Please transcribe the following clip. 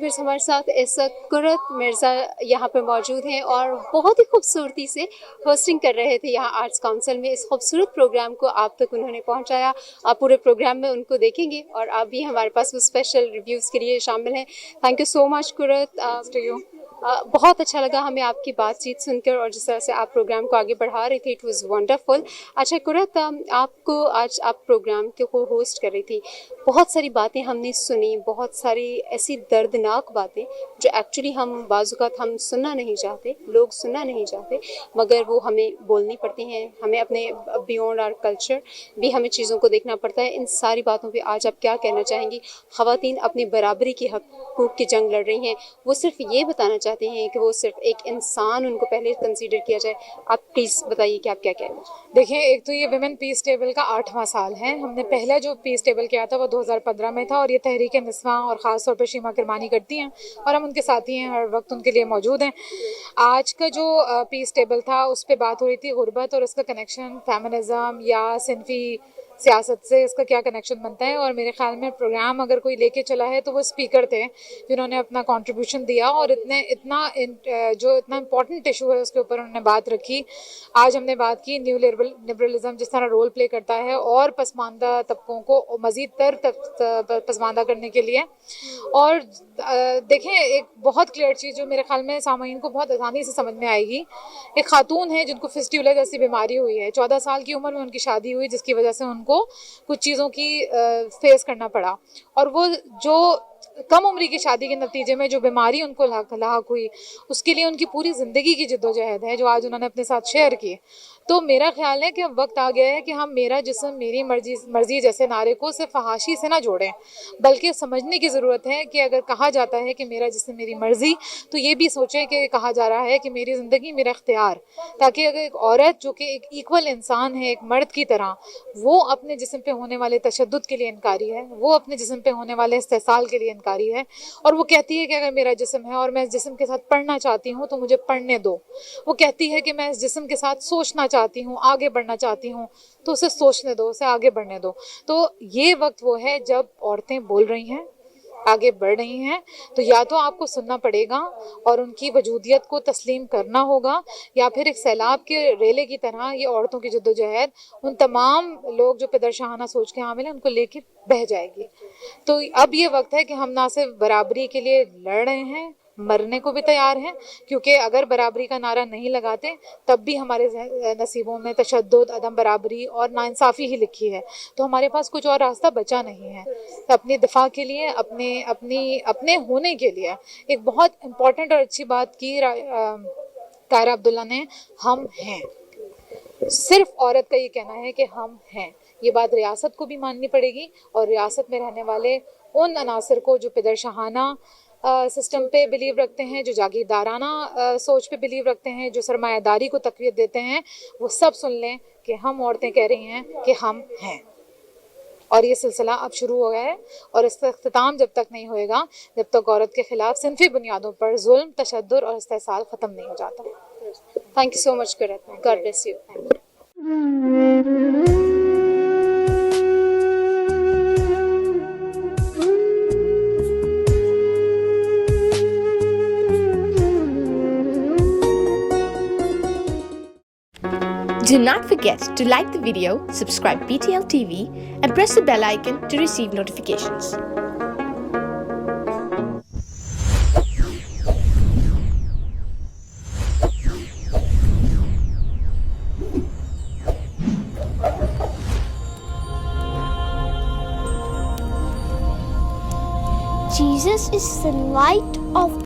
फिर से हमारे साथ इस कुरत मिर्ज़ा यहाँ पे मौजूद हैं और बहुत ही खूबसूरती से होस्टिंग कर रहे थे यहाँ आर्ट्स काउंसिल में। इस खूबसूरत प्रोग्राम को आप तक उन्होंने पहुँचाया। आप पूरे प्रोग्राम में उनको देखेंगे और आप भी हमारे पास वो स्पेशल रिव्यूज़ के लिए शामिल हैं। Thank you so much Qurat, to you. बहुत अच्छा लगा हमें आपकी बातचीत सुनकर और जिस तरह से आप प्रोग्राम को आगे बढ़ा रही थी, इट वाज वंडरफुल। अच्छा कुरत, आपको आज आप प्रोग्राम को होस्ट कर रही थी, बहुत सारी बातें हमने सुनी, बहुत सारी ऐसी दर्दनाक बातें जो एक्चुअली हम बाज़-औक़ात हम सुनना नहीं चाहते, लोग सुनना नहीं चाहते, मगर वो हमें बोलनी पड़ती हैं। हमें अपने बियॉन्ड आवर कल्चर भी हमें चीज़ों को देखना पड़ता है। इन सारी बातों पे आज आप क्या कहना चाहेंगी? ख़वातीन अपनी बराबरी की हक़ूक़ की जंग लड़ रही हैं, वो सिर्फ ये बताना चाहते हैं कि वो सिर्फ एक इंसान उनको पहले कंसीडर किया जाए। आप प्लीज़ बताइए कि आप क्या कह रहे हैं? देखिए, एक तो ये विमेन पीस टेबल का 8वां साल है। हमने पहला जो पीस टेबल किया था वो 2015 में था और ये तहरीक निस्वा और ख़ास तौर पर शीमा किरमानी करती हैं और हम उनके साथी हैं, हर वक्त उनके लिए मौजूद हैं। आज का जो पीस टेबल था उस पर बात हो रही थी गुरबत और उसका कनेक्शन फेमिनिज़म या सिनफी सियासत से इसका क्या कनेक्शन बनता है। और मेरे ख्याल में प्रोग्राम अगर कोई लेके चला है तो वो स्पीकर थे जिन्होंने अपना कंट्रीब्यूशन दिया और इतना इम्पोर्टेंट इशू है उसके ऊपर उन्होंने बात रखी। आज हमने बात की न्यू लिबरलिज्म जिस तरह रोल प्ले करता है और पसमानदा तबकों को मज़ीद तर पसमानदा करने के लिए। और देखें, एक बहुत क्लियर चीज़ जो मेरे ख्याल में सामाईन को बहुत आसानी से समझ में आएगी, एक खातून है जिनको फिस्ट्यूला जैसी बीमारी हुई है, 14 साल की उम्र में उनकी शादी हुई जिसकी वजह से उनको कुछ चीज़ों की फेस करना पड़ा और वो जो कम उम्री की शादी के नतीजे में जो बीमारी उनको लाक हुई उसके लिए उनकी पूरी ज़िंदगी की जिद्दोजहद है जो आज उन्होंने अपने साथ शेयर की। तो मेरा ख्याल है कि अब वक्त आ गया है कि हम मेरा जिस्म मेरी मर्जी जैसे नारे को सिर्फ फहाशी से ना जोड़ें, बल्कि समझने की ज़रूरत है कि अगर कहा जाता है कि मेरा जिस्म मेरी मर्ज़ी, तो ये भी सोचें कि कहा जा रहा है कि मेरी ज़िंदगी मेरा इख्तियार, ताकि अगर एक औरत जो कि एक इक्वल इंसान है एक मर्द की तरह, वो अपने जिस्म पे होने वाले तशद्दुद के लिए इनकारी है, वो अपने जिस्म पे होने वाले इस्तेसाल के लिए इनकारी है और वो कहती है कि अगर मेरा जिस्म है और मैं इस जिस्म के साथ पढ़ना चाहती हूँ तो मुझे पढ़ने दो। वो कहती है कि मैं इस जिस्म के साथ सोचना चाहती हूँ, आगे बढ़ना चाहती हूँ, तो उसे सोचने दो, उसे आगे बढ़ने दो। तो ये वक्त वो है जब औरतें बोल रही हैं, आगे बढ़ रही हैं, तो या तो आपको सुनना पड़ेगा और उनकी वजूदियत को तस्लीम करना होगा, या फिर एक सैलाब के रेले की तरह ये औरतों की जद्दोजहद उन तमाम लोग जो पिदरशाहाना सोच के हामिल हैं उनको लेके बह जाएगी। तो अब ये वक्त है कि हम ना सिर्फ बराबरी के लिए लड़ रहे हैं, मरने को भी तैयार हैं, क्योंकि अगर बराबरी का नारा नहीं लगाते तब भी हमारे नसीबों में तशद्दुद, अदम बराबरी और नाइंसाफ़ी ही लिखी है। तो हमारे पास कुछ और रास्ता बचा नहीं है। तो अपनी दिफा के लिए, अपने होने के लिए एक बहुत इम्पॉर्टेंट और अच्छी बात की तायरा अब्दुल्ला ने, हम हैं। सिर्फ औरत का ये कहना है कि हम हैं, ये बात रियासत को भी माननी पड़ेगी और रियासत में रहने वाले उन अनासर को जो पिदरशाहाना सिस्टम पे बिलीव रखते हैं, जो जागीरदाराना सोच पे बिलीव रखते हैं, जो सरमायादारी को तक़वियत देते हैं, वो सब सुन लें कि हम औरतें कह रही हैं कि हम हैं। और ये सिलसिला अब शुरू हो गया है और इसका इख्तिताम जब तक नहीं होएगा, जब तक औरत के खिलाफ सिनफी बुनियादों पर जुल्म, तशद्दुद और इस्तेसाल ख़त्म नहीं हो जाता। Thank you so much कुरत, God bless you. Do not forget to like the video, subscribe BTL TV, and press the bell icon to receive notifications. Jesus is the light of